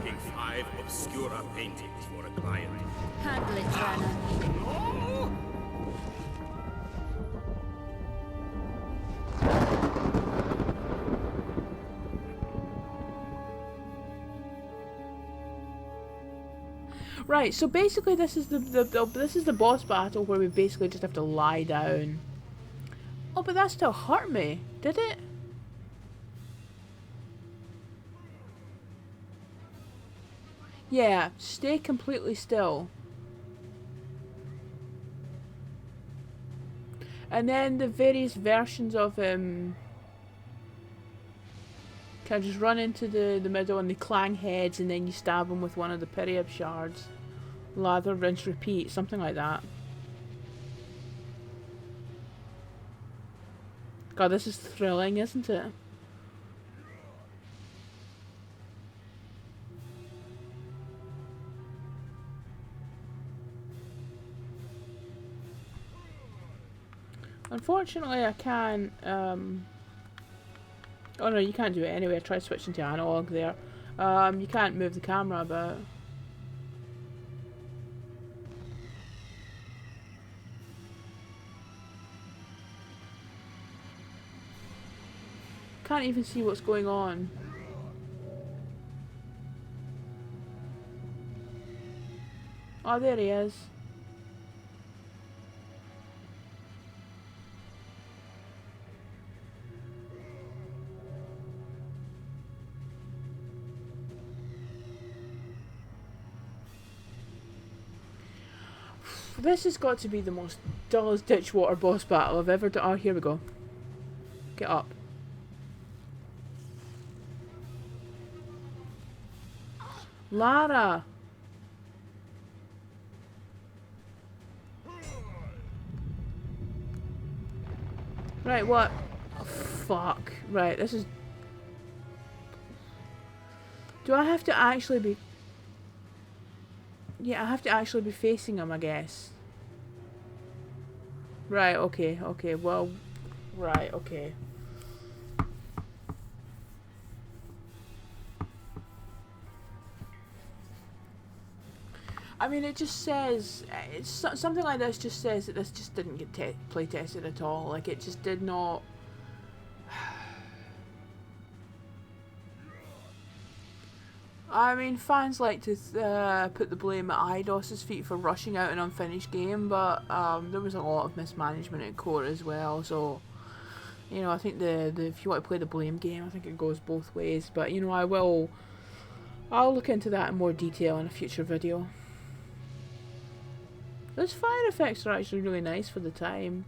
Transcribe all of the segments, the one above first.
working 5 obscura paintings for a client. Handle it, Rana. Right, so basically this is this is the boss battle where we basically just have to lie down. Oh, but that still hurt me, did it? Yeah, stay completely still. And then the various versions of him kind of just run into the middle and they clang heads, and then you stab him with one of the period shards. Lather, rinse, repeat, something like that. God, this is thrilling, isn't it? Unfortunately, I can't, oh no, you can't do it anyway. I tried switching to analog there. You can't move the camera about. Can't even see what's going on. Oh, there he is. This has got to be the most dullest ditchwater boss battle I've ever done. Oh, here we go. Get up. Lara! Right, what? Oh, fuck. Right, this is... Do I have to actually be... Yeah, I have to actually be facing him, I guess. Right, okay, okay, well... Right, okay. I mean, it just says... It's something like this just says that this just didn't get play tested at all. Like, it just did not... I mean, fans like to put the blame at IDOS's feet for rushing out an unfinished game, but there was a lot of mismanagement at core as well, so... You know, I think if you want to play the blame game, I think it goes both ways. But, you know, I'll look into that in more detail in a future video. Those fire effects are actually really nice for the time.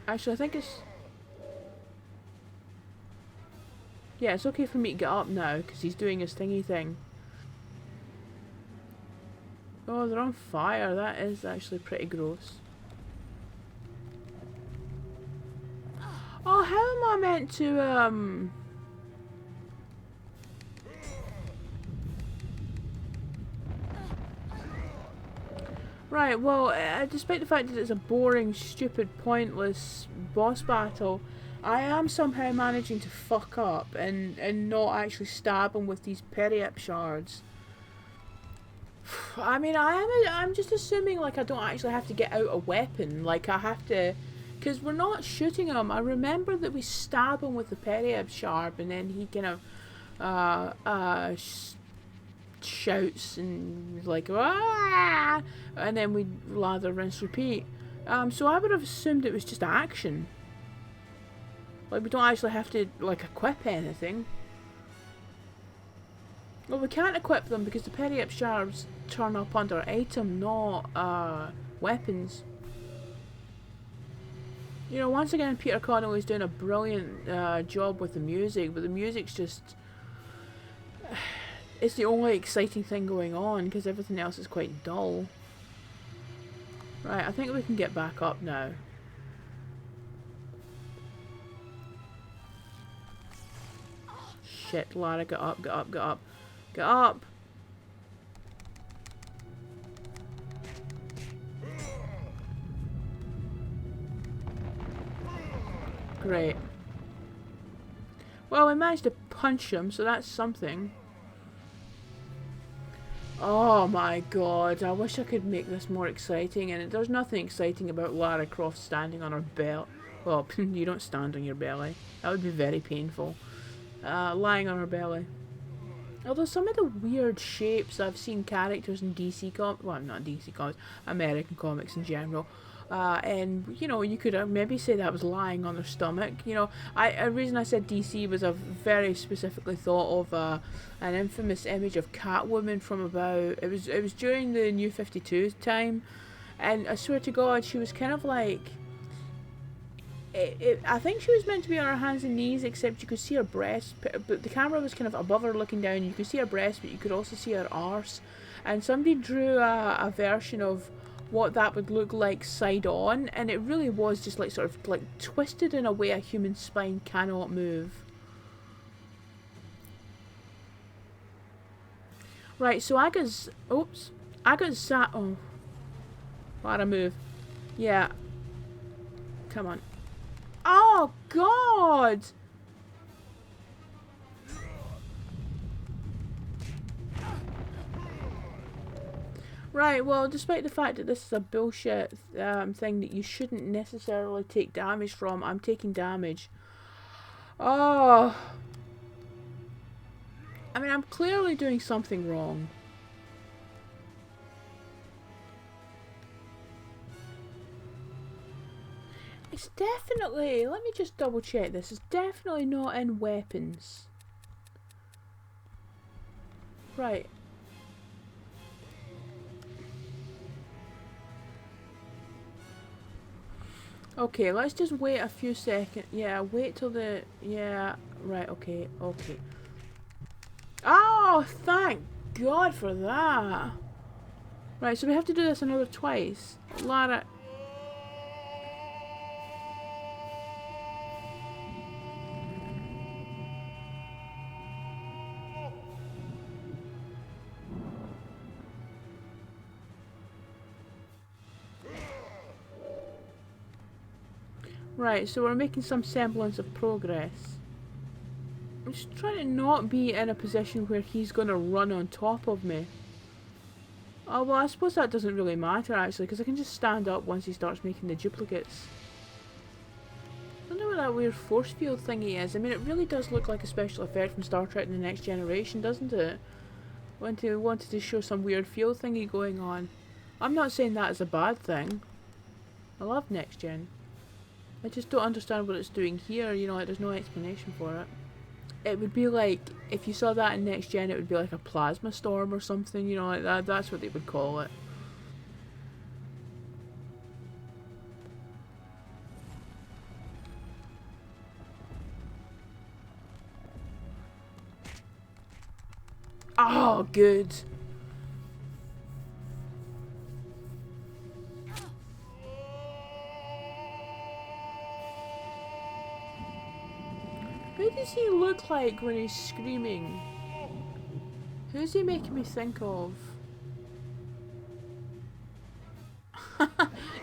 Actually, I think it's... Yeah, it's okay for me to get up now, because he's doing his thingy thing. Oh, they're on fire. That is actually pretty gross. Oh, how am I meant to, Right, well, despite the fact that it's a boring, stupid, pointless boss battle, I am somehow managing to fuck up and not actually stab him with these periap shards. I mean, I'm just assuming, like, I don't actually have to get out a weapon. Like, I have to... Because we're not shooting him. I remember that we stab him with the periap shard and then he kind of... shouts and like ah! And then we lather, rinse, repeat. So I would have assumed it was just action. Like, we don't actually have to like equip anything. Well, we can't equip them because the periap shards turn up under item, not weapons. You know, once again, Peter Connolly is doing a brilliant job with the music, but the music's just... It's the only exciting thing going on, because everything else is quite dull. Right, I think we can get back up now. Shit, Lara, get up, get up, get up. Get up! Great. Well, we managed to punch him, so that's something. Oh my god, I wish I could make this more exciting, and there's nothing exciting about Lara Croft standing on her belly. Well, you don't stand on your belly. That would be very painful. Lying on her belly. Although some of the weird shapes I've seen characters in DC comics, well, not DC comics, American comics in general, and you know, you could maybe say that was lying on their stomach. You know, a reason I said DC was I've very specifically thought of an infamous image of Catwoman from about it was during the New 52 time, and I swear to God, she was kind of like. I think she was meant to be on her hands and knees, except you could see her breast, but the camera was kind of above her looking down. You could see her breast, but you could also see her arse. And somebody drew a version of what that would look like side on, and it really was just like sort of like twisted in a way a human spine cannot move. Right, so I got oh, what a move. Yeah. Come on. Oh, God! Right, well, despite the fact that this is a bullshit thing that you shouldn't necessarily take damage from, I'm taking damage. Oh! I mean, I'm clearly doing something wrong. It's definitely, let me just double check this, it's definitely not in weapons. Right. Okay, let's just wait a few seconds. Yeah, wait till the, yeah, right, okay, okay. Oh, thank God for that. Right, so we have to do this another twice. Lara... Right, so we're making some semblance of progress. I'm just trying to not be in a position where he's going to run on top of me. Oh, well, I suppose that doesn't really matter, actually, because I can just stand up once he starts making the duplicates. I don't know what that weird force field thingy is. I mean, it really does look like a special effect from Star Trek The Next Generation, doesn't it? Wanted to show some weird field thingy going on. I'm not saying that is a bad thing. I love Next Gen. I just don't understand what it's doing here, you know, like there's no explanation for it. It would be like, if you saw that in Next Gen, it would be like a plasma storm or something, you know, like that. That's what they would call it. Oh, good. Who does he look like when he's screaming? Who's he making me think of?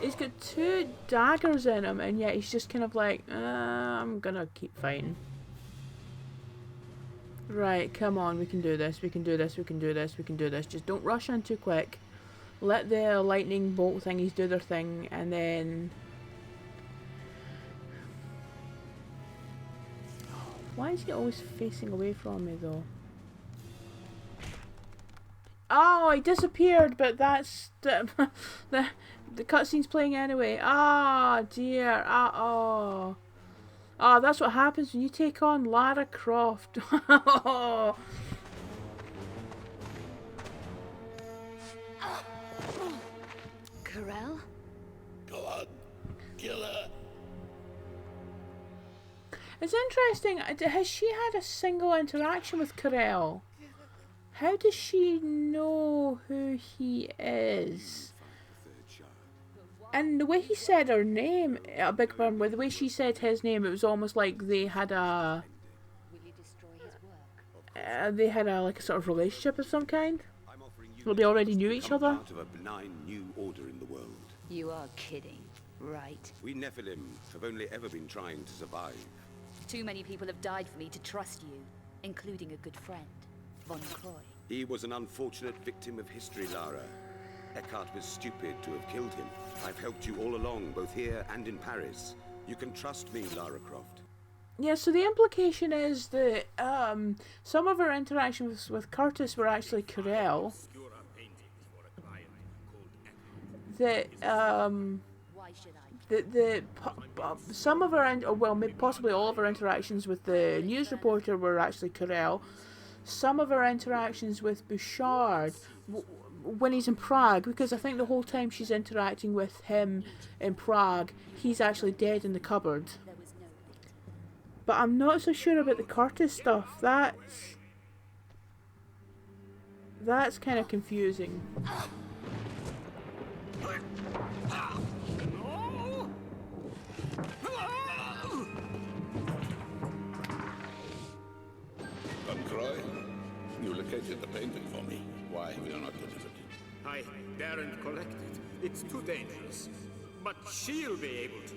He's got two daggers in him, and yet he's just kind of like, I'm gonna keep fighting. Right, come on, we can do this, we can do this, we can do this, we can do this. Just don't rush in too quick. Let the lightning bolt thingies do their thing, and then... Why is he always facing away from me, though? Oh, he disappeared, but that's... the cutscene's playing anyway. Ah, dear. Oh. Oh, that's what happens when you take on Lara Croft. Corel? Go on, kill her. It's interesting. Has she had a single interaction with Corel? How does she know who he is? And the way he said her name, a big problem with the way she said his name, it was almost like they had a... they had a, like a sort of relationship of some kind. Well, they already knew each other. Part of a benign new order in the world. You are kidding. Right. We Nephilim have only ever been trying to survive. Too many people have died for me to trust you, including a good friend, Von Croy. He was an unfortunate victim of history, Lara. Eckhardt was stupid to have killed him. I've helped you all along, both here and in Paris. You can trust me, Lara Croft. Yeah, so the implication is that some of our interactions with Curtis were actually Corel. That Why should I? some of our possibly all of our interactions with the news reporter were actually Corel. Some of our interactions with Bouchard when he's in Prague, because I think the whole time she's interacting with him in Prague, he's actually dead in the cupboard. There was no way. But I'm not so sure about the Curtis stuff. That's kind of confusing. Von Croy, you located the painting for me. Why have you not delivered it? I daren't collect it. It's too dangerous. But she'll be able to.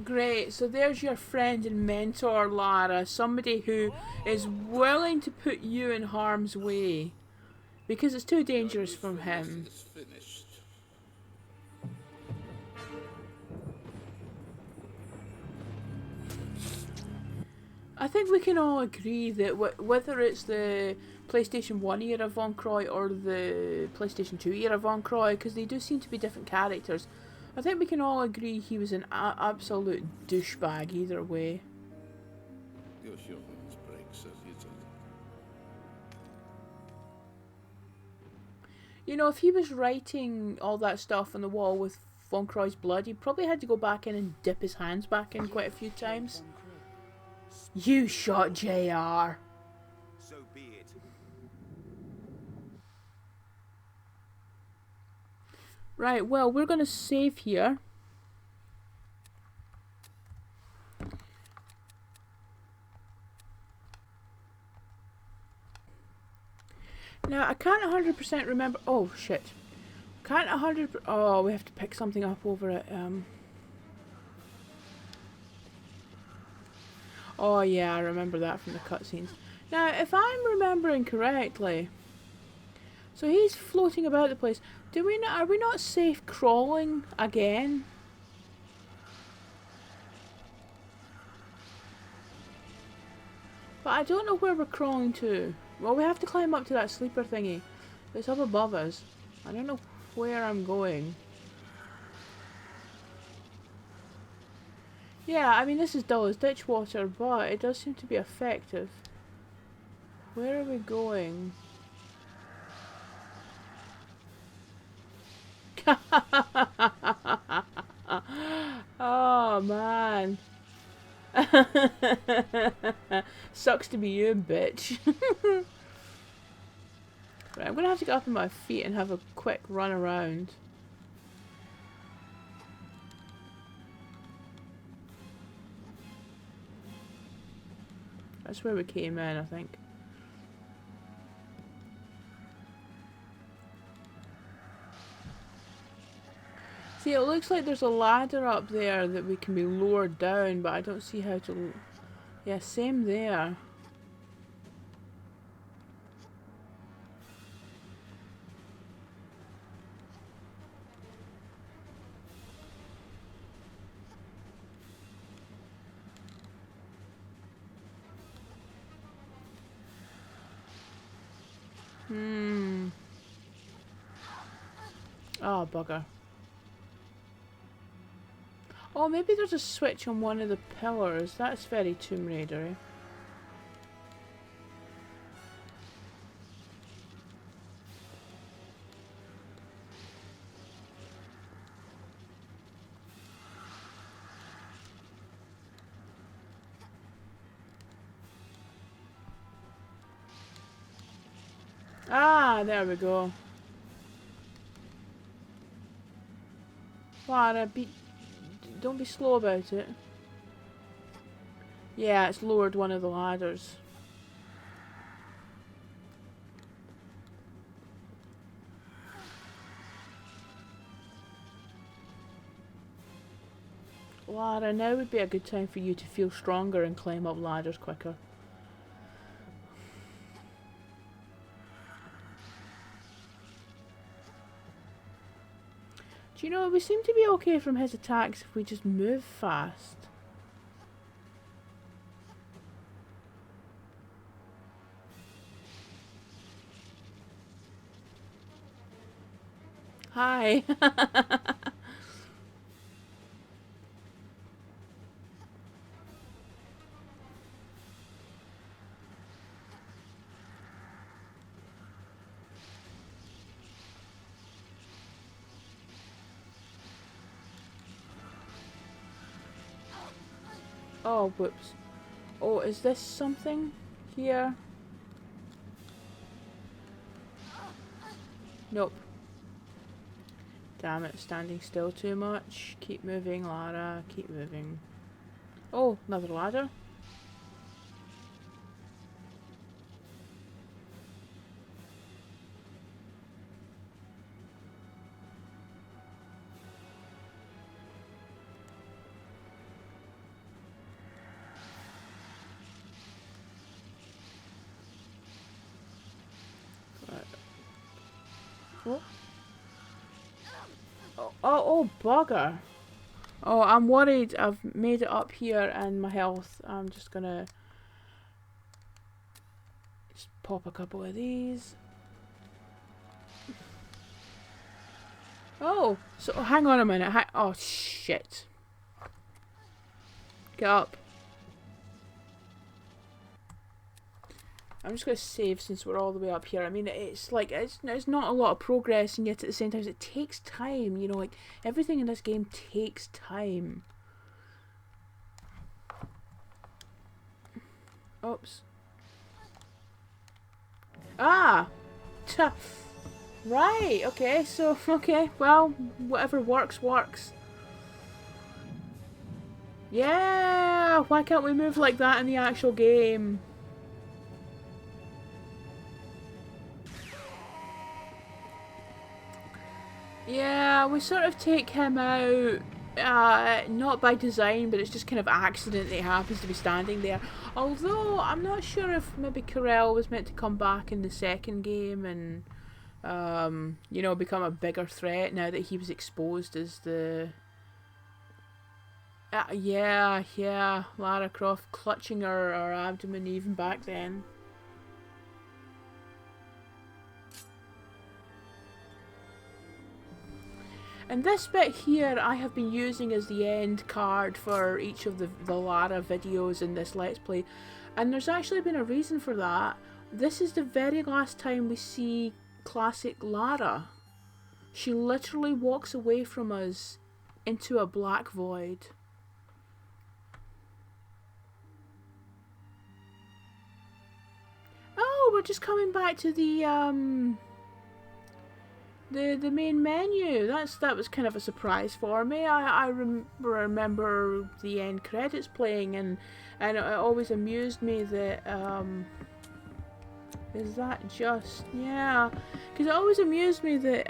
Great, so there's your friend and mentor, Lara. Somebody who is willing to put you in harm's way. Because it's too dangerous for him. It's finished. I think we can all agree that whether it's the PlayStation 1 era Von Croy or the PlayStation 2 era Von Croy, because they do seem to be different characters, I think we can all agree he was an absolute douchebag either way. Your humans break so easily. You know, if he was writing all that stuff on the wall with Von Croy's blood, he probably had to go back in and dip his hands back in quite a few times. You shot JR. So be it. Right, well, we're going to save here. Now, I can't 100% remember... Oh, shit. Can't 100%... Oh, we have to pick something up over at... Oh, yeah, I remember that from the cutscenes. Now, if I'm remembering correctly... So he's floating about the place. Are we not safe crawling again? But I don't know where we're crawling to. Well, we have to climb up to that sleeper thingy. It's up above us. I don't know where I'm going. Yeah, I mean, this is dull as ditch water, but it does seem to be effective. Where are we going? Oh, man. Sucks to be you, bitch. Right, I'm gonna have to get up on my feet and have a quick run around. That's where we came in, I think. See, it looks like there's a ladder up there that we can be lowered down, but I don't see how to... Yeah, same there. Oh, bugger. Oh, maybe there's a switch on one of the pillars. That's very Tomb Raider-y. Ah, there we go. Lara, don't be slow about it. Yeah, it's lowered one of the ladders. Lara, now would be a good time for you to feel stronger and climb up ladders quicker. Do you know, we seem to be okay from his attacks if we just move fast. Hi. Oh, whoops. Oh, is this something here? Nope. Damn it, standing still too much. Keep moving, Lara. Keep moving. Oh, another ladder. What? Oh, bugger. Oh, I'm worried. I've made it up here and my health. I'm just gonna just pop a couple of these. Oh, so hang on a minute. Oh, shit. Get up. I'm just going to save since we're all the way up here. I mean, it's like, it's not a lot of progress, and yet at the same time, it takes time. You know, like, everything in this game takes time. Oops. Ah! Right, okay, so, okay, well, whatever works, works. Yeah! Why can't we move like that in the actual game? Yeah, we sort of take him out, not by design, but it's just kind of accident that he happens to be standing there. Although, I'm not sure if maybe Corel was meant to come back in the second game and, you know, become a bigger threat now that he was exposed as the... yeah, Lara Croft clutching her abdomen even back then. And this bit here I have been using as the end card for each of the Lara videos in this Let's Play. And there's actually been a reason for that. This is the very last time we see classic Lara. She literally walks away from us into a black void. Oh, we're just coming back to the main menu. That was kind of a surprise for me. I remember the end credits playing, and it always amused me that is that just, yeah, because it always amused me that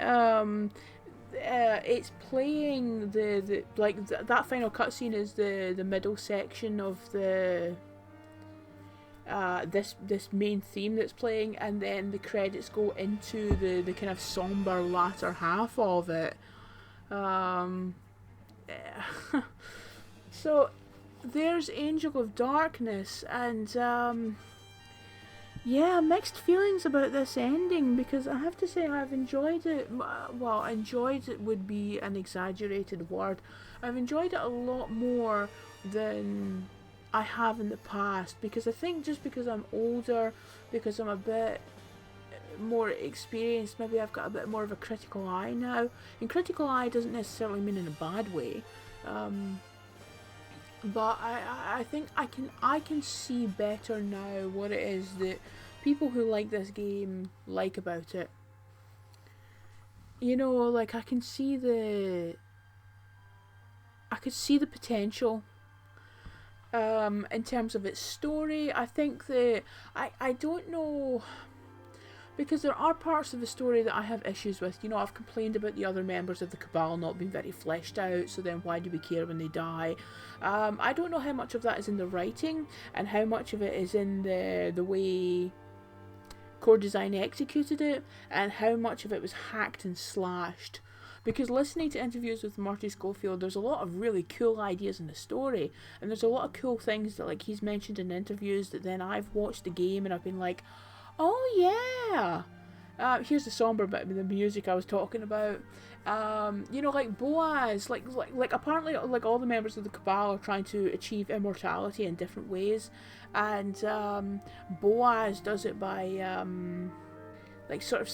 it's playing the like that final cutscene is the middle section of the this main theme that's playing, and then the credits go into the kind of somber latter half of it. So there's Angel of Darkness, and yeah, mixed feelings about this ending, because I have to say I've enjoyed it. Well, enjoyed it would be an exaggerated word. I've enjoyed it a lot more than I have in the past, because I think just because I'm older, because I'm a bit more experienced, maybe I've got a bit more of a critical eye now. And critical eye doesn't necessarily mean in a bad way, but I think I can see better now what it is that people who like this game like about it. You know, like I could see the potential. In terms of its story, I think that I don't know. Because there are parts of the story that I have issues with. You know, I've complained about the other members of the Cabal not being very fleshed out, so then why do we care when they die? I don't know how much of that is in the writing, and how much of it is in the way core design executed it, and how much of it was hacked and slashed. Because listening to interviews with Marty Schofield, there's a lot of really cool ideas in the story, and there's a lot of cool things that like he's mentioned in interviews that then I've watched the game and I've been like, oh yeah. Here's the somber bit of the music I was talking about. You know, like Boaz, like apparently like all the members of the Cabal are trying to achieve immortality in different ways, and Boaz does it by like sort of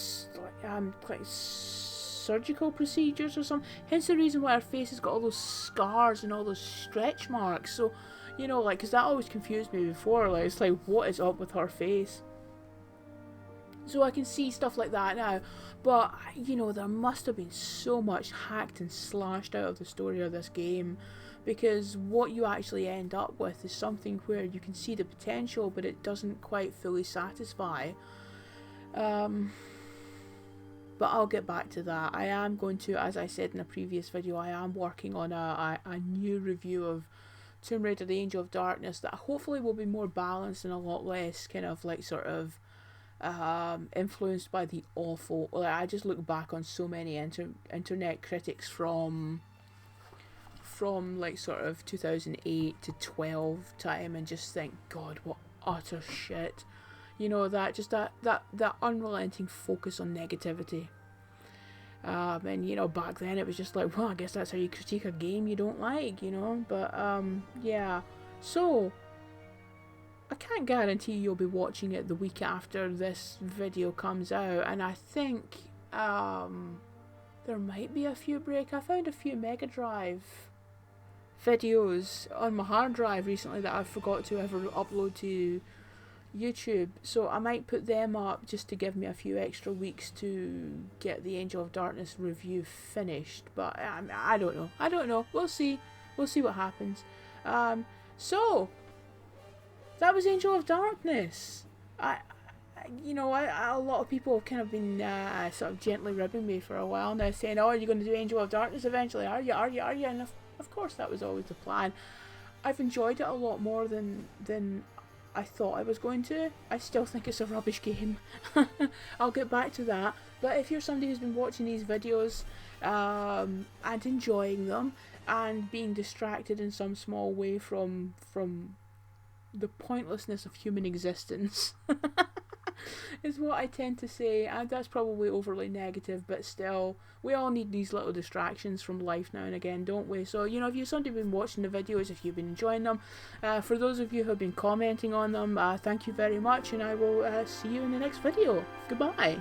like surgical procedures or something. Hence the reason why her face has got all those scars and all those stretch marks. So, you know, like, because that always confused me before. Like, it's like, what is up with her face? So I can see stuff like that now, but you know, there must have been so much hacked and slashed out of the story of this game, because what you actually end up with is something where you can see the potential, but it doesn't quite fully satisfy. But I'll get back to that. I am going to, as I said in a previous video, I am working on a new review of Tomb Raider: The Angel of Darkness that hopefully will be more balanced and a lot less kind of like sort of influenced by the awful. Like, I just look back on so many internet critics from like sort of 2008 to 12 time and just think, God, what utter shit. You know, that just that unrelenting focus on negativity. And you know, back then it was just like, well, I guess that's how you critique a game you don't like, you know. But yeah. So I can't guarantee you'll be watching it the week after this video comes out, and I think there might be a few break. I found a few Mega Drive videos on my hard drive recently that I forgot to ever upload to YouTube, so I might put them up just to give me a few extra weeks to get the Angel of Darkness review finished. But I don't know. We'll see what happens. So that was Angel of Darkness. You know, a lot of people have kind of been sort of gently ribbing me for a while now, saying, "Oh, are you going to do Angel of Darkness eventually? Are you?" And of course, that was always the plan. I've enjoyed it a lot more than I thought I was going to. I still think it's a rubbish game. I'll get back to that. But if you're somebody who's been watching these videos and enjoying them and being distracted in some small way from the pointlessness of human existence is what I tend to say, and that's probably overly negative, but still, we all need these little distractions from life now and again, don't we? So, you know, if you've somebody been watching the videos, if you've been enjoying them, for those of you who have been commenting on them, thank you very much, and I will see you in the next video. Goodbye.